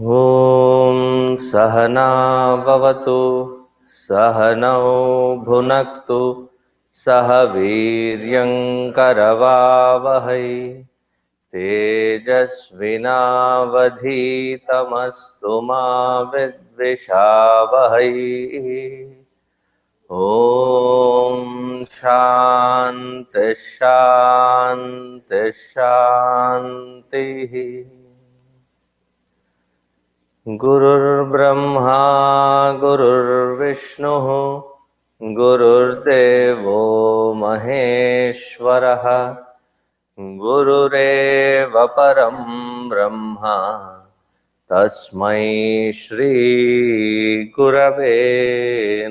ॐ सहना भवतु सहनौ भुनक्तु सह वीर्यं करवावहै तेजस्विनावधीतमस्तु मा विद्विषावहै। ॐ शान्ति शान्ति शान्तिः। गुरुर्ब्रह्मा गुरुर्विष्णुः गुरुर्देवो महेश्वरः गुरुरेव परं ब्रह्म तस्मै श्री गुरवे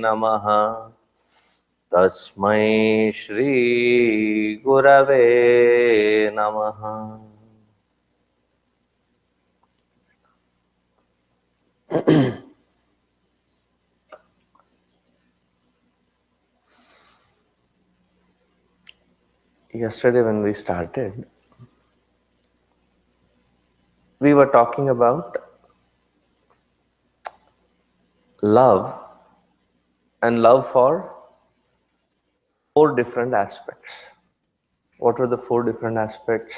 नमः। तस्मै श्री गुरवे नमः। Yesterday when we started, we were talking about love and love for 4 different aspects. What were the 4 different aspects?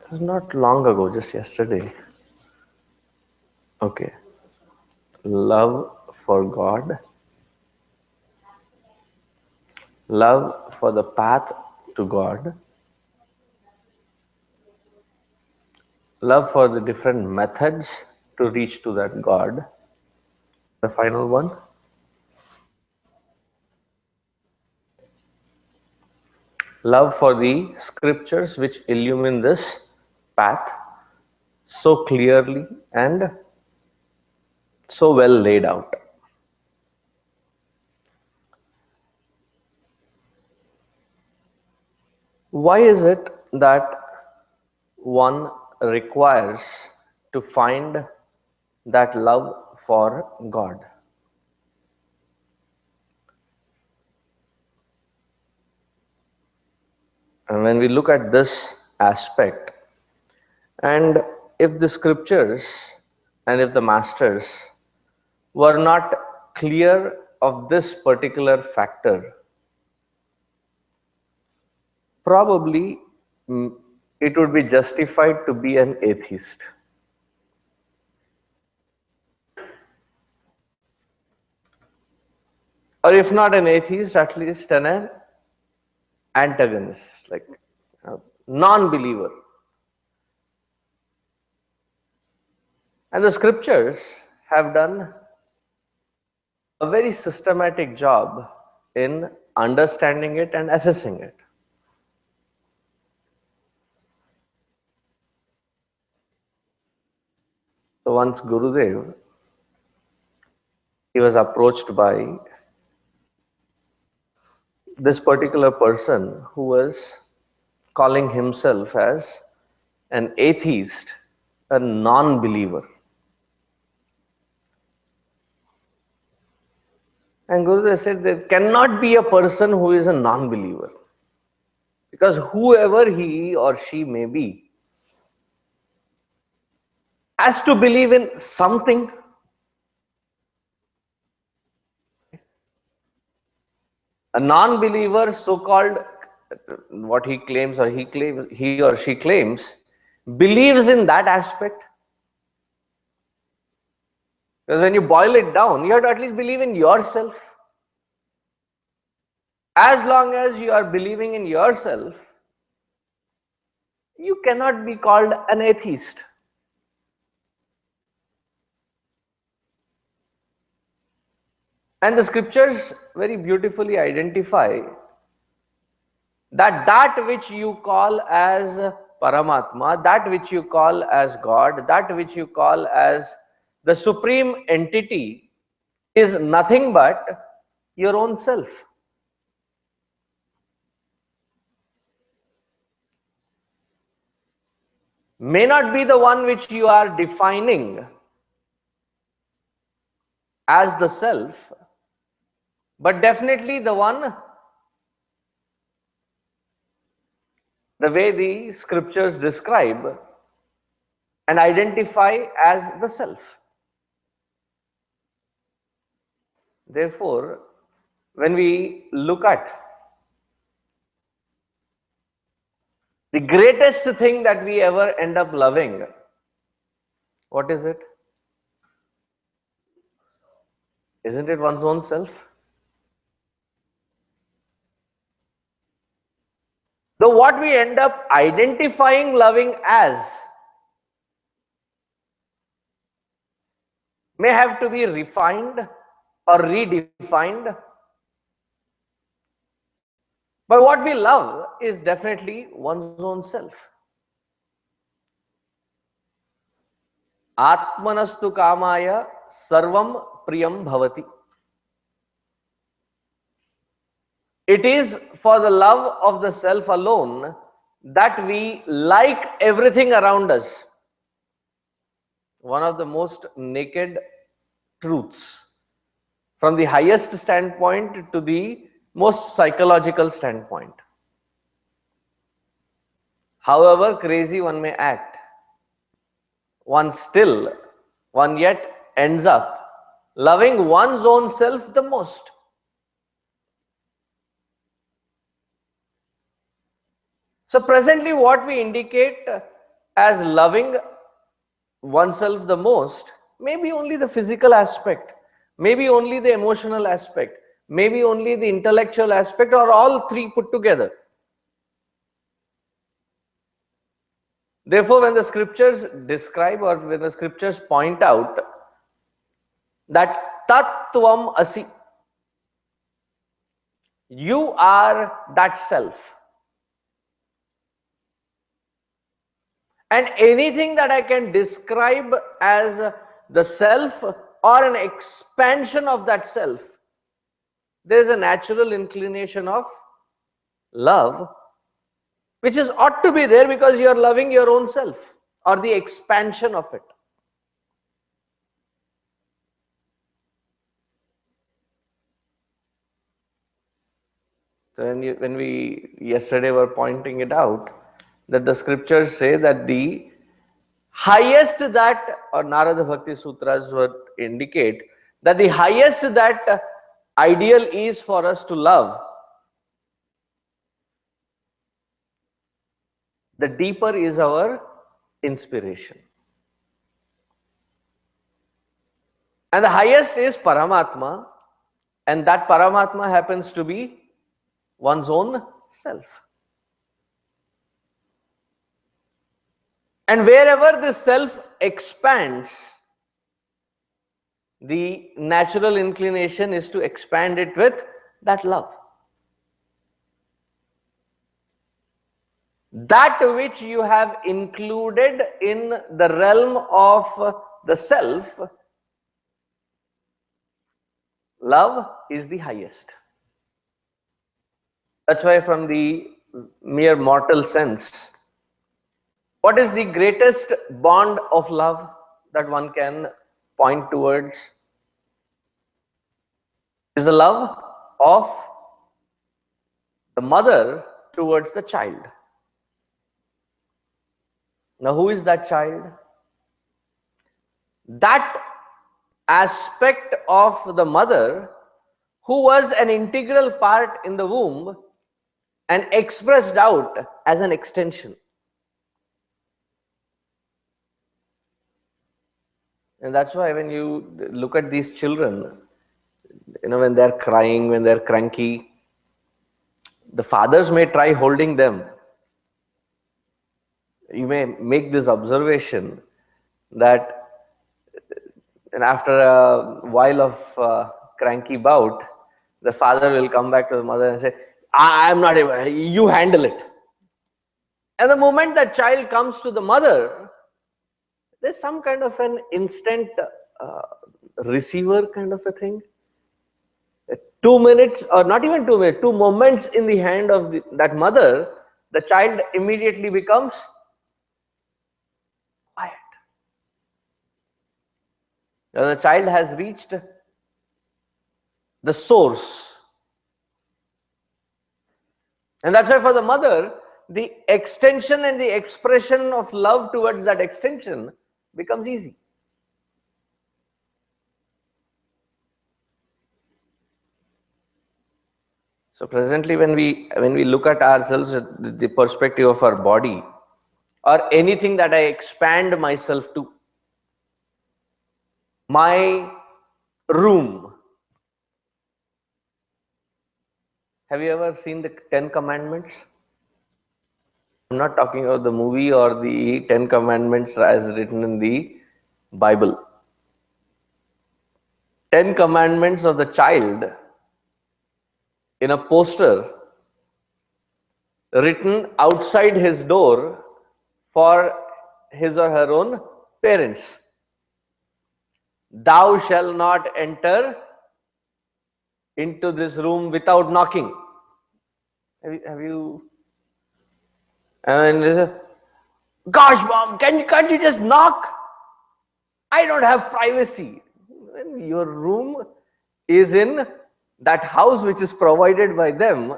It was not long ago, just yesterday. Okay. Love for God, love for the path to God, love for the different methods to reach to that God. The final one, love for the scriptures which illumine this path so clearly and so well laid out. Why is it that one requires to find that love for God? And when we look at this aspect, and if the scriptures and if the masters were not clear of this particular factor, probably it would be justified to be an atheist. Or if not an atheist, at least an antagonist, like a non-believer. And the scriptures have done a very systematic job in understanding it and assessing it. So once Gurudev, he was approached by this particular person who was calling himself as an atheist, a non-believer. And Gurudev said there cannot be a person who is a non-believer, because whoever he or she may be has to believe in something. A non-believer, so-called, what he claims or he or she claims, believes in that aspect. Because when you boil it down, you have to at least believe in yourself. As long as you are believing in yourself, you cannot be called an atheist. And the scriptures very beautifully identify that that which you call as Paramatma, that which you call as God, that which you call as the supreme entity is nothing but your own self. May not be the one which you are defining as the self, but definitely the one the way the scriptures describe and identify as the self. Therefore, when we look at the greatest thing that we ever end up loving, what is it? Isn't it one's own self? Though what we end up identifying loving as may have to be refined or redefined, but what we love is definitely one's own self. Atmanastu kamaya sarvam priyam bhavati. It is for the love of the self alone that we like everything around us. One of the most naked truths, from the highest standpoint to the most psychological standpoint. However crazy one may act, one yet ends up loving one's own self the most. So presently what we indicate as loving oneself the most may be only the physical aspect, maybe only the emotional aspect, maybe only the intellectual aspect, or all three put together. Therefore, when the scriptures describe or when the scriptures point out that tattvam asi, you are that self, and anything that I can describe as the self or an expansion of that self, there is a natural inclination of love, which is ought to be there because you are loving your own self or the expansion of it. So when we yesterday were pointing it out, that the scriptures say that the highest that, or Narada Bhakti Sutras would indicate that the highest that ideal is for us to love, the deeper is our inspiration. And the highest is Paramatma, and that Paramatma happens to be one's own self. And wherever this self expands, the natural inclination is to expand it with that love. That which you have included in the realm of the self, love is the highest. That's why from the mere mortal sense, what is the greatest bond of love that one can point towards? Is the love of the mother towards the child. Now, who is that child? That aspect of the mother who was an integral part in the womb and expressed out as an extension. And that's why when you look at these children, when they're crying, when they're cranky, the fathers may try holding them. You may make this observation that after a while of cranky bout, the father will come back to the mother and say, I'm not able, you handle it. And the moment that child comes to the mother, there's some kind of an instant receiver kind of a thing. 2 minutes, or not even 2 minutes, 2 moments in the hand of that mother, the child immediately becomes quiet. Now the child has reached the source. And that's why for the mother, the extension and the expression of love towards that extension becomes easy. So presently, when we look at ourselves, the perspective of our body, or anything that I expand myself to, my room. Have you ever seen the 10 Commandments? I'm not talking about the movie or the 10 Commandments as written in the Bible. 10 Commandments of the child in a poster written outside his door for his or her own parents. Thou shall not enter into this room without knocking. Have you and gosh, mom, can't you just knock? I don't have privacy. When your room is in that house which is provided by them,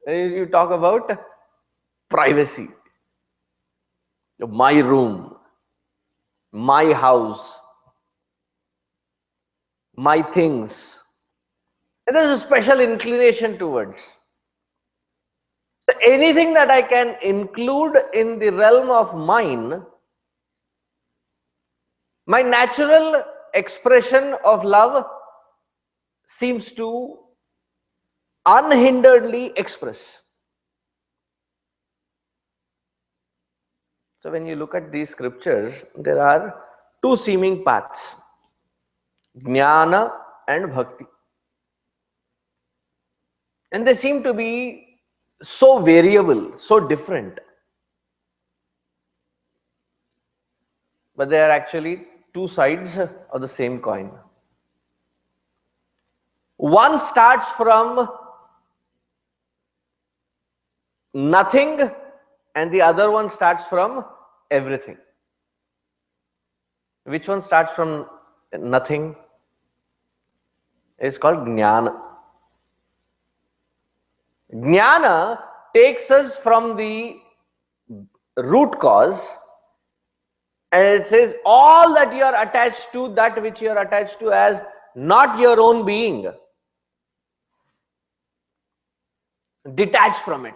you talk about privacy. My room, my house, my things. And there's a special inclination towards. So anything that I can include in the realm of mine, my natural expression of love seems to unhinderedly express. So when you look at these scriptures, there are two seeming paths, jnana and bhakti. And they seem to be so variable, so different. But they are actually two sides of the same coin. One starts from nothing and the other one starts from everything. Which one starts from nothing? It's called jnana. Jnana takes us from the root cause and it says all that you are attached to, that which you are attached to as not your own being, detach from it.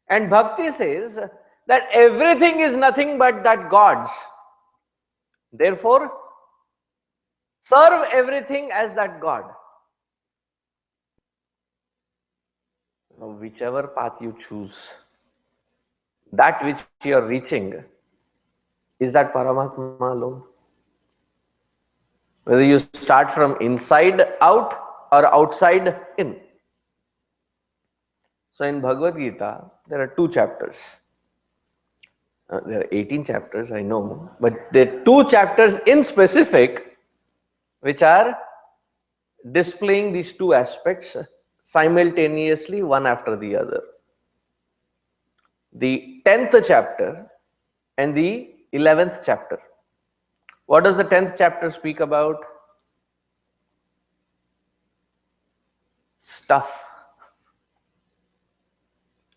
And bhakti says that everything is nothing but that God's. Therefore, serve everything as that God. Now, whichever path you choose, that which you are reaching, is that Paramatma alone? Whether you start from inside out or outside in. So in Bhagavad Gita, there are two chapters. There are 18 chapters, I know, but there are two chapters in specific which are displaying these two aspects simultaneously, one after the other. The 10th chapter and the 11th chapter. What does the 10th chapter speak about? Stuff.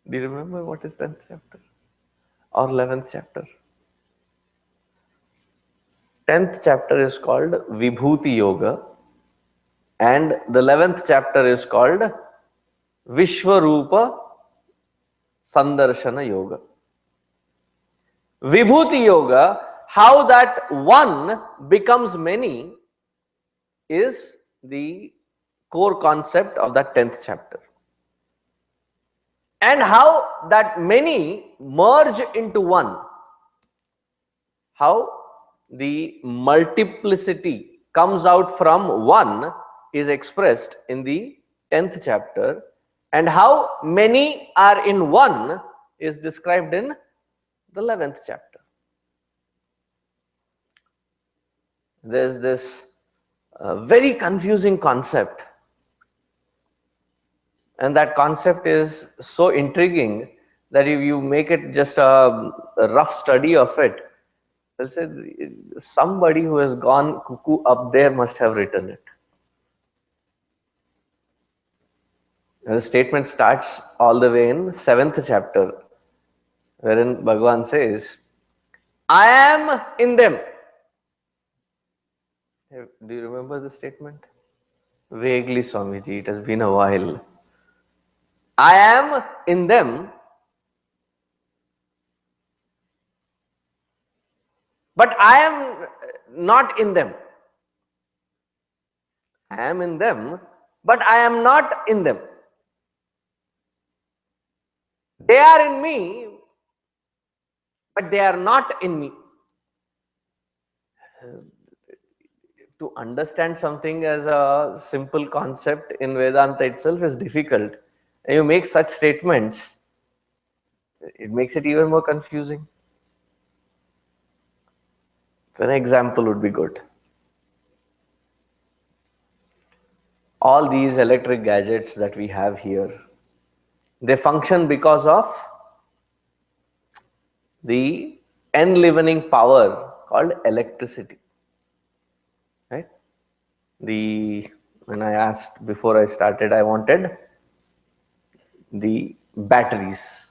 Do you remember what is 10th chapter or 11th chapter? 10th chapter is called Vibhuti Yoga and the 11th chapter is called Vishwarupa Sandarshana Yoga. Vibhuti Yoga, how that one becomes many, is the core concept of that 10th chapter. And how that many merge into one. How the multiplicity comes out from one is expressed in the 10th chapter, and how many are in one is described in the 11th chapter. There's this very confusing concept, and that concept is so intriguing that if you make it just a rough study of it, they'll say somebody who has gone cuckoo up there must have written it. And the statement starts all the way in 7th chapter, wherein Bhagavan says, I am in them. Do you remember the statement? Vaguely, Swamiji, it has been a while. I am in them, but I am not in them. I am in them, but I am not in them. They are in me, but they are not in me. To understand something as a simple concept in Vedanta itself is difficult. And you make such statements, it makes it even more confusing. So an example would be good. All these electric gadgets that we have here, they function because of the enlivening power called electricity. Right? When I asked before I started, I wanted the batteries.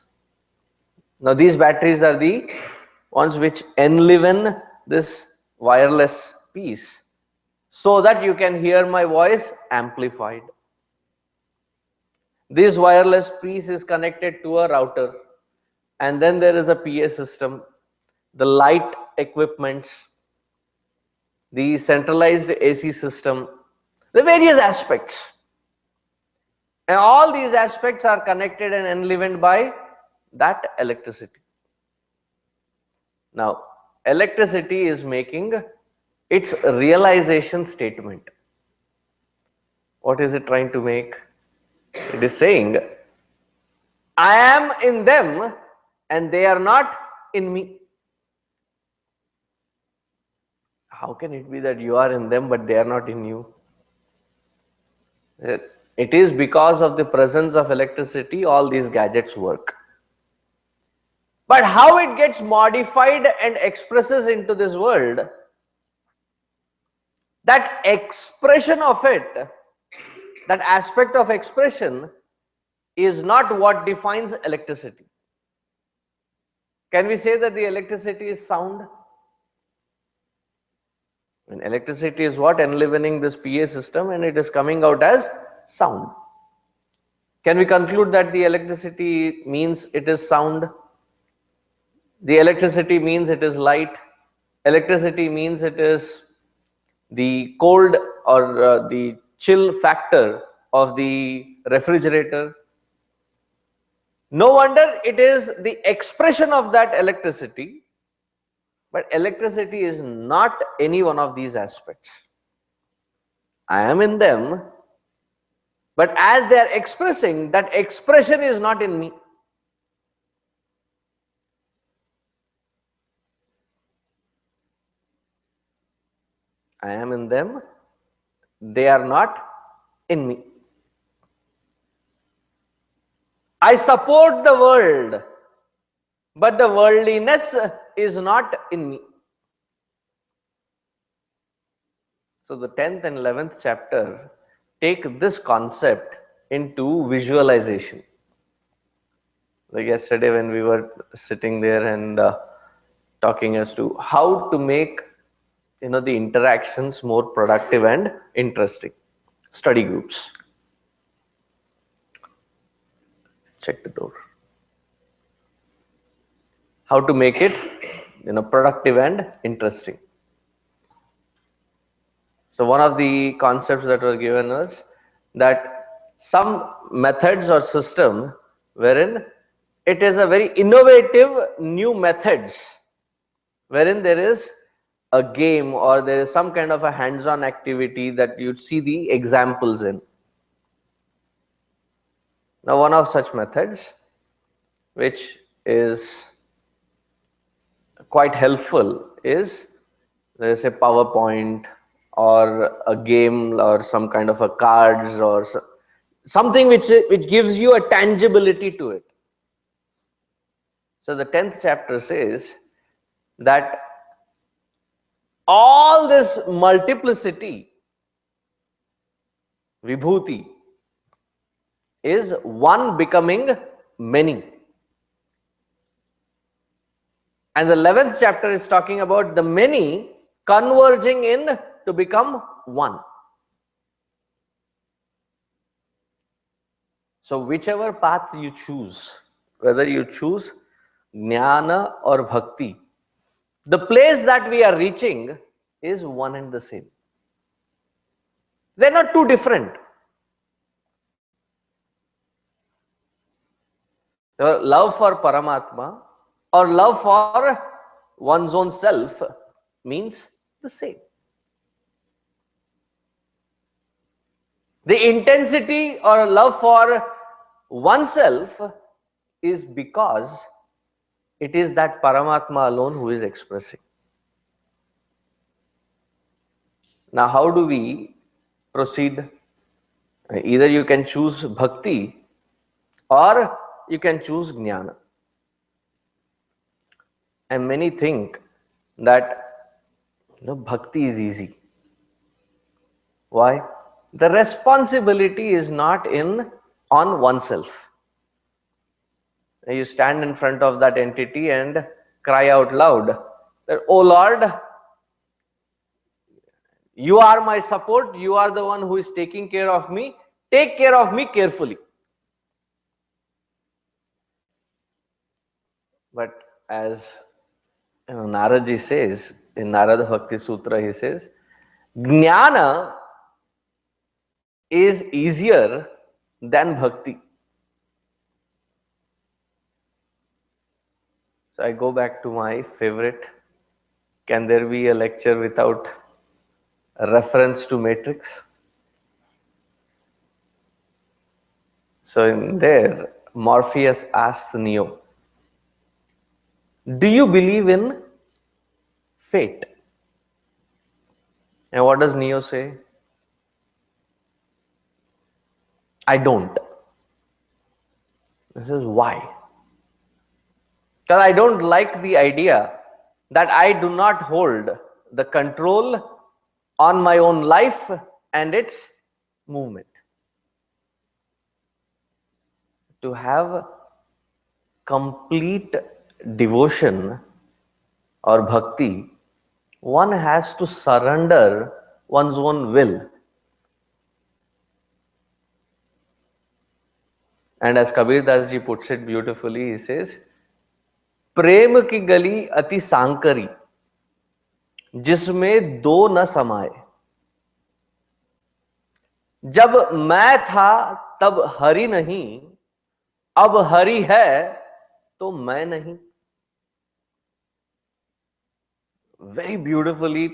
Now these batteries are the ones which enliven this wireless piece so that you can hear my voice amplified. This wireless piece is connected to a router, and then there is a PA system, the light equipments, the centralized AC system, the various aspects. And all these aspects are connected and enlivened by that electricity. Now, electricity is making its realization statement. What is it trying to make? It is saying, I am in them and they are not in me. How can it be that you are in them but they are not in you? It is because of the presence of electricity all these gadgets work. But how it gets modified and expresses into this world, that expression of it, that aspect of expression is not what defines electricity. Can we say that the electricity is sound? And electricity is what? Enlivening this PA system, and it is coming out as sound. Can we conclude that the electricity means it is sound? The electricity means it is light. Electricity means it is the cold or the chill factor of the refrigerator. No wonder it is the expression of that electricity, but electricity is not any one of these aspects. I am in them, but as they are expressing, that expression is not in me. I am in them, they are not in me. I support the world, but the worldliness is not in me. So the 10th and 11th chapter take this concept into visualization. Like yesterday when we were sitting there and talking as to how to make the interactions more productive and interesting. Study groups. Check the door. How to make it productive and interesting. So one of the concepts that were given us that some methods or system wherein it is a very innovative new methods wherein there is a game or there is some kind of a hands-on activity that you'd see the examples in. Now one of such methods which is quite helpful is, let's say, PowerPoint or a game or some kind of a cards or something which gives you a tangibility to it. So the 10th chapter says that all this multiplicity, vibhuti, is one becoming many. And the 11th chapter is talking about the many converging in to become one. So whichever path you choose, whether you choose jnana or bhakti, the place that we are reaching is one and the same. They're not too different. Love for Paramatma or love for one's own self means the same. The intensity or love for oneself is because it is that Paramatma alone who is expressing. Now, how do we proceed? Either you can choose bhakti or you can choose jnana. And many think that bhakti is easy. Why? The responsibility is not on oneself. You stand in front of that entity and cry out loud that, "Oh Lord, you are my support, you are the one who is taking care of me, take care of me carefully." But as Naradji says, in Narada Bhakti Sutra, he says, Jnana is easier than bhakti. So I go back to my favorite. Can there be a lecture without a reference to Matrix? So in there, Morpheus asks Neo, "Do you believe in fate?" And what does Neo say? "I don't." This is why. Because I don't like the idea that I do not hold the control on my own life and its movement. To have complete devotion or bhakti, one has to surrender one's own will. And as Kabir Das ji puts it beautifully, he says, "प्रेम की गली अति सांकरी, जिसमें दो न समाए। जब मैं था तब हरि नहीं, अब हरि है तो मैं नहीं." Very beautifully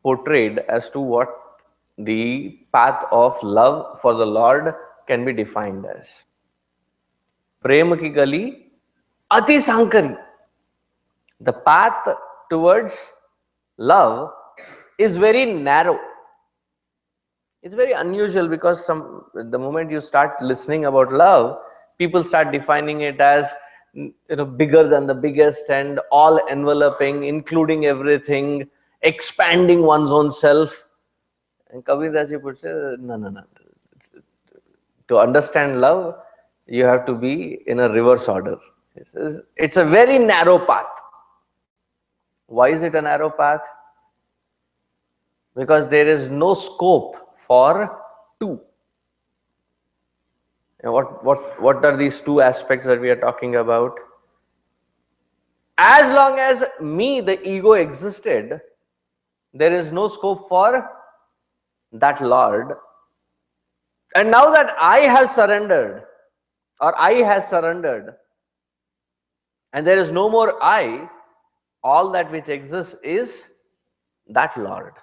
portrayed as to what the path of love for the Lord can be defined as. Prem ki gali ati sankari. The path towards love is very narrow. It's very unusual because the moment you start listening about love, people start defining it as bigger than the biggest and all enveloping, including everything, expanding one's own self. And Kabir Das ji puts it, no. To understand love, you have to be in a reverse order. It's a very narrow path. Why is it a narrow path? Because there is no scope for two. And what are these two aspects that we are talking about? As long as me, the ego, existed, there is no scope for that Lord. And now that I have surrendered, or I has surrendered, and there is no more I, all that which exists is that Lord.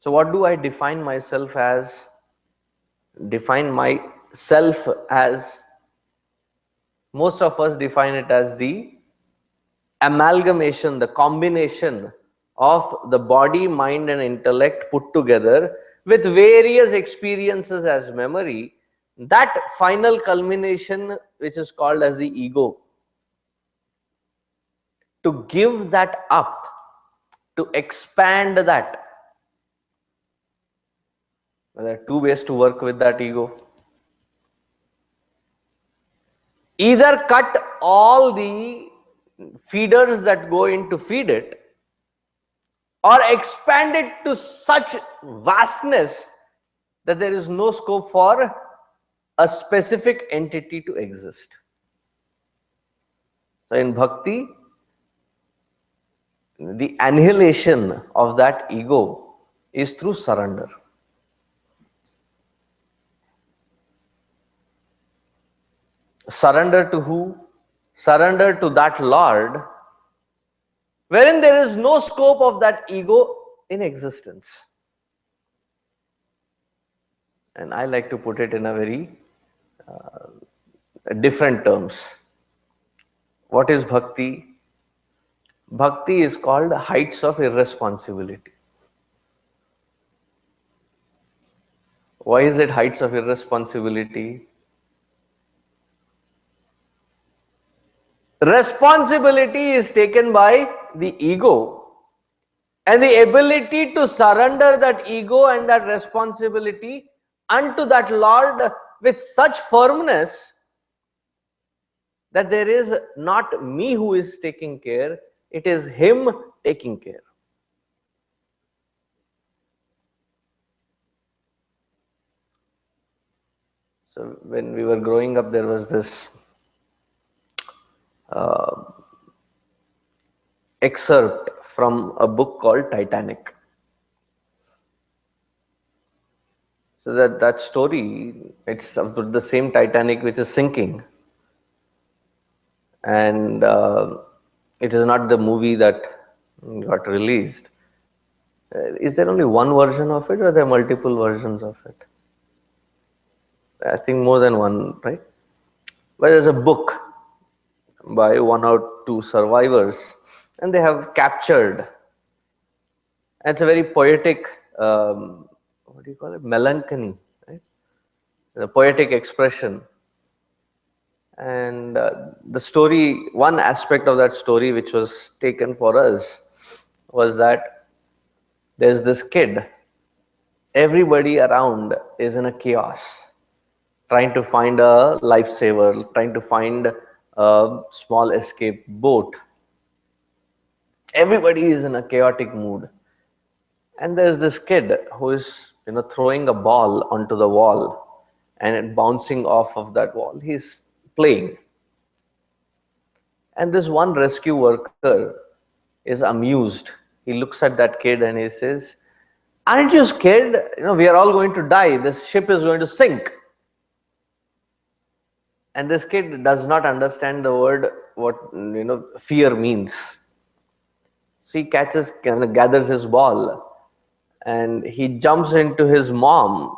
So what do I define myself as? Define myself as, most of us define it as the amalgamation, the combination of the body, mind and intellect put together with various experiences as memory, that final culmination which is called as the ego. To give that up, to expand that, There are two ways to work with that ego. Either cut all the feeders that go in to feed it, or expand it to such vastness that there is no scope for a specific entity to exist. So in bhakti, the annihilation of that ego is through surrender. Surrender to who? Surrender to that Lord, wherein there is no scope of that ego in existence. And I like to put it in a very different terms. What is bhakti? Bhakti is called heights of irresponsibility. Why is it heights of irresponsibility? Responsibility is taken by the ego, and the ability to surrender that ego and that responsibility unto that Lord with such firmness that there is not me who is taking care, it is Him taking care. So when we were growing up, there was this excerpt from a book called Titanic. So that story, it's about the same Titanic which is sinking. And it is not the movie that got released. Is there only one version of it, or are there multiple versions of it? I think more than one, right? But there's a book by one or two survivors, and they have captured. It's a very poetic, what do you call it? Melancholy, right? The poetic expression. And the story, one aspect of that story which was taken for us was that there's this kid. Everybody around is in a chaos, trying to find a lifesaver, trying to find a small escape boat. Everybody is in a chaotic mood. And there's this kid who is, throwing a ball onto the wall and it bouncing off of that wall. He's playing. And this one rescue worker is amused. He looks at that kid and he says, "Aren't you scared? We are all going to die. This ship is going to sink." And this kid does not understand the word, what fear means. So he gathers his ball, and he jumps into his mom,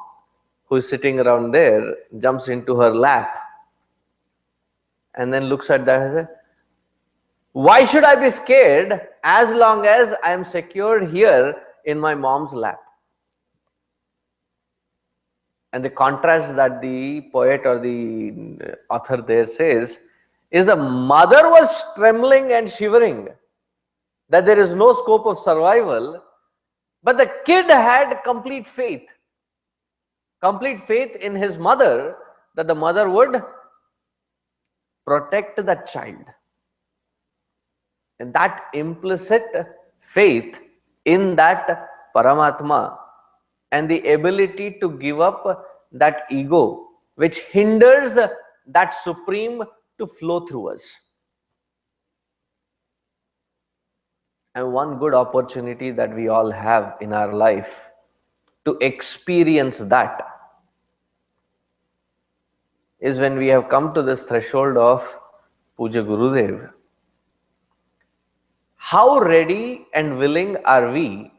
who is sitting around there, jumps into her lap, and then looks at that and says, "Why should I be scared as long as I am secured here in my mom's lap?" And the contrast that the poet or the author there says is the mother was trembling and shivering, that there is no scope of survival, but the kid had complete faith in his mother, that the mother would protect that child. And that implicit faith in that Paramatma and the ability to give up that ego which hinders that supreme to flow through us. And one good opportunity that we all have in our life to experience that is when we have come to this threshold of Puja Gurudev. How ready and willing are we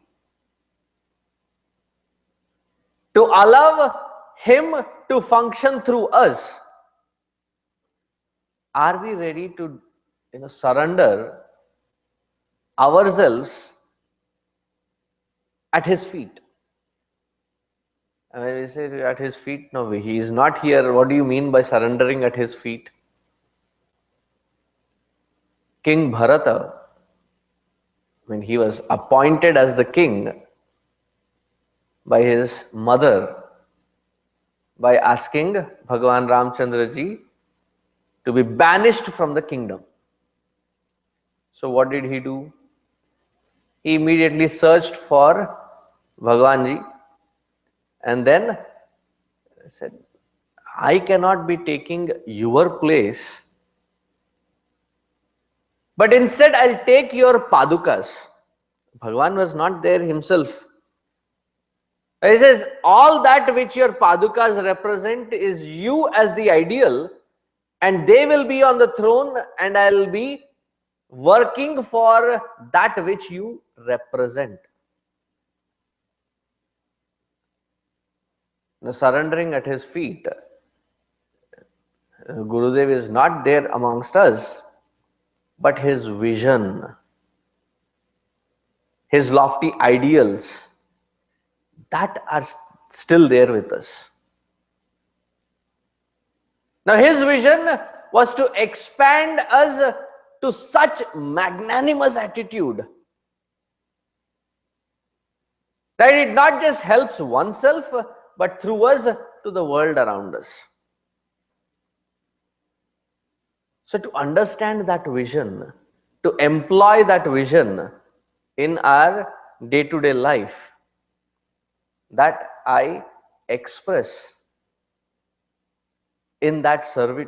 to allow Him to function through us? Are we ready to surrender ourselves at His feet? And when we say at His feet, no, He is not here. What do you mean by surrendering at His feet? King Bharata, when he was appointed as the king by his mother, by asking Bhagavan Ramchandra ji to be banished from the kingdom. So what did he do? He immediately searched for Bhagavan ji and then said, I cannot be taking your place, but instead I'll take your padukas. Bhagavan was not there himself. He says, all that which your padukas represent is you as the ideal, and they will be on the throne, and I'll be working for that which you represent. Now, surrendering at his feet, Gurudev is not there amongst us, but his vision, his lofty ideals, that are still there with us. Now, his vision was to expand us to such magnanimous attitude that it not just helps oneself, but through us to the world around us. So to understand that vision, to employ that vision in our day-to-day life, that I express in that service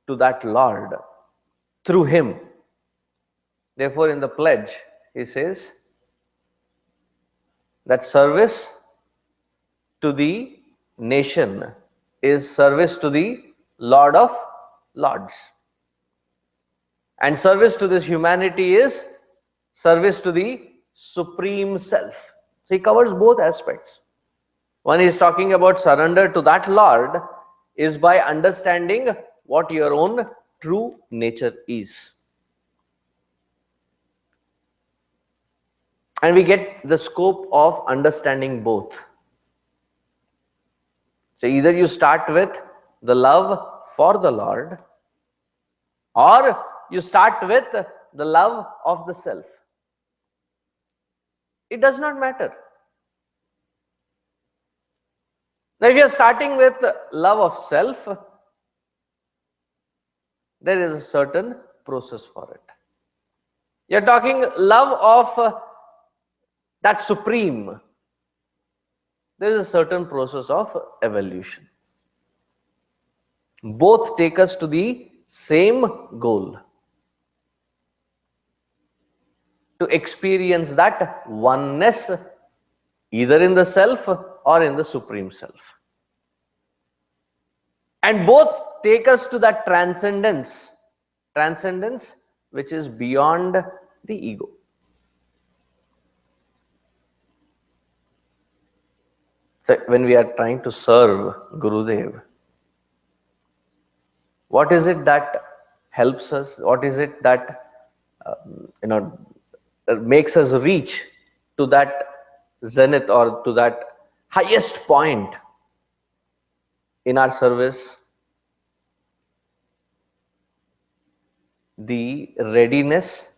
to that Lord through him. Therefore, in the pledge, he says that service to the nation is service to the Lord of Lords. And service to this humanity is service to the Supreme Self. So he covers both aspects. One is talking about surrender to that Lord is by understanding what your own true nature is. And we get the scope of understanding both. So either you start with the love for the Lord, or you start with the love of the self. It does not matter. Now, if you are starting with love of self, there is a certain process for it. You are talking love of that supreme. There is a certain process of evolution. Both take us to the same goal, to experience that oneness either in the self or in the Supreme Self. And both take us to that transcendence which is beyond the ego. So when we are trying to serve Gurudev, what is it that helps us? What is it that makes us reach to that zenith or to that highest point in our service? The readiness,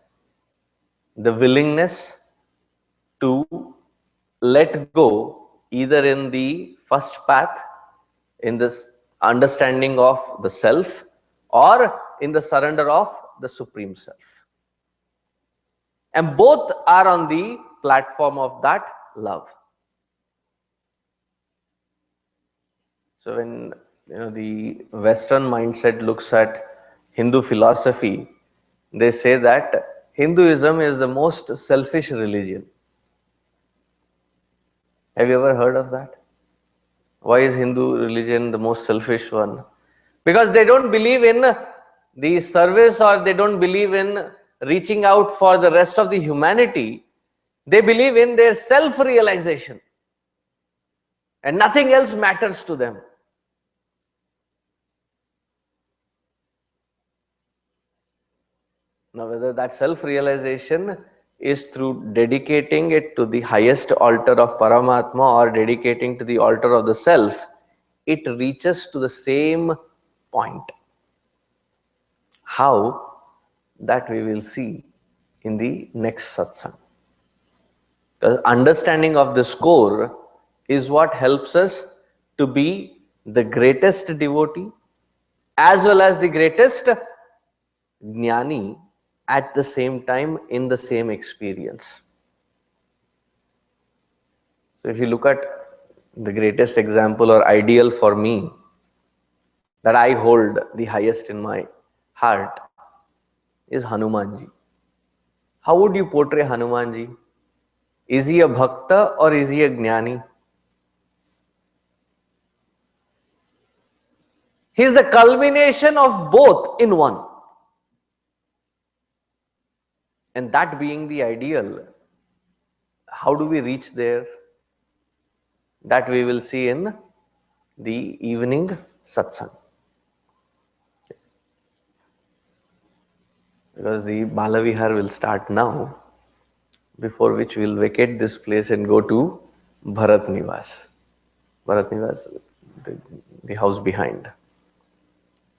the willingness to let go either in the first path, in this understanding of the self, or in the surrender of the Supreme Self. And both are on the platform of that love. So when the Western mindset looks at Hindu philosophy, they say that Hinduism is the most selfish religion. Have you ever heard of that? Why is Hindu religion the most selfish one? Because they don't believe in the service, or they don't believe in reaching out for the rest of the humanity. They believe in their self-realization, and nothing else matters to them. Now, whether that self-realization is through dedicating it to the highest altar of Paramatma or dedicating to the altar of the self, it reaches to the same point. How? That we will see in the next satsang. Because understanding of this core is what helps us to be the greatest devotee as well as the greatest jnani at the same time in the same experience. So if you look at the greatest example or ideal for me that I hold the highest in my heart is Hanumanji. How would you portray Hanumanji? Is he a bhakta or is he a jnani? He is the culmination of both in one. And that being the ideal, how do we reach there? That we will see in the evening satsang. Because the Balavihar will start now, before which we will vacate this place and go to Bharat Nivas. Bharat Nivas, the house behind.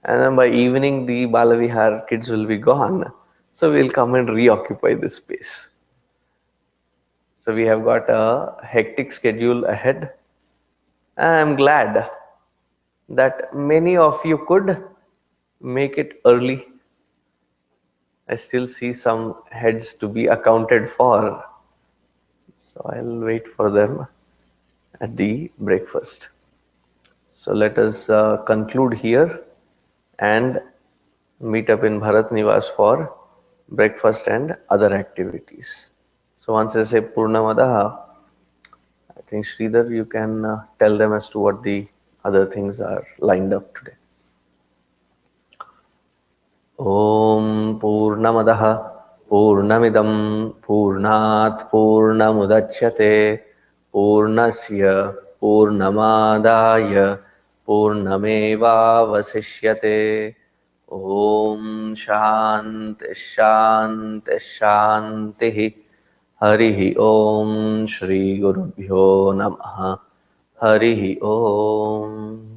And then by evening, the Balavihar kids will be gone. So we'll come and reoccupy this space. So we have got a hectic schedule ahead. And I'm glad that many of you could make it early. I still see some heads to be accounted for. So I'll wait for them at the breakfast. So let us conclude here and meet up in Bharat Nivas for breakfast and other activities. So once I say Purnamadaha, I think Sridhar, you can tell them as to what the other things are lined up today. Om Purnamadaha Purnamidam Purnat Purnamudachyate Purnasya Purnamadaya Purnameva Vasishyate. Om Shanti Shanti Shanti. Harihi Om Shri Gurubhyo Namaha. Harihi Om.